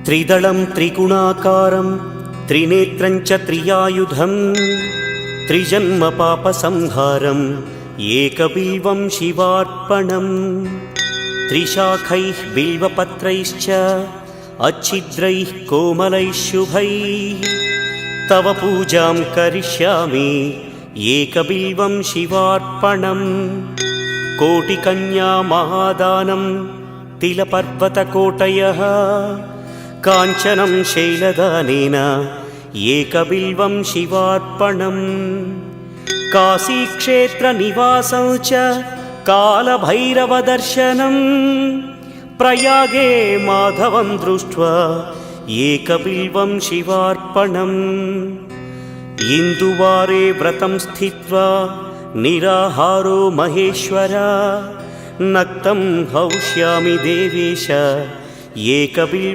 त्रिदलं त्रिगुणाकारं त्रिनेत्रं च त्रियायुधं त्रिजन्म पापसंहारं एकबिल्वं शिवार्पणम् त्रिशाखैः बिल्वपत्रैश्च अच्छिद्रैः कोमलैः शुभैः तव पूजां करिष्यामि एकबिल्वं शिवार्पणम् कोटिकन्या महादानं तिलपर्वतकोटयः काञ्चनं शैलदानेन एकबिल्वं शिवार्पणम् काशीक्षेत्रनिवासं च कालभैरवदर्शनं प्रयागे माधवं दृष्ट्वा एकबिल्वं शिवार्पणम् इन्दुवारे व्रतं स्थित्वा निराहारो महेश्वर नक्तं हौष्यामि देवेश एकबिल्वं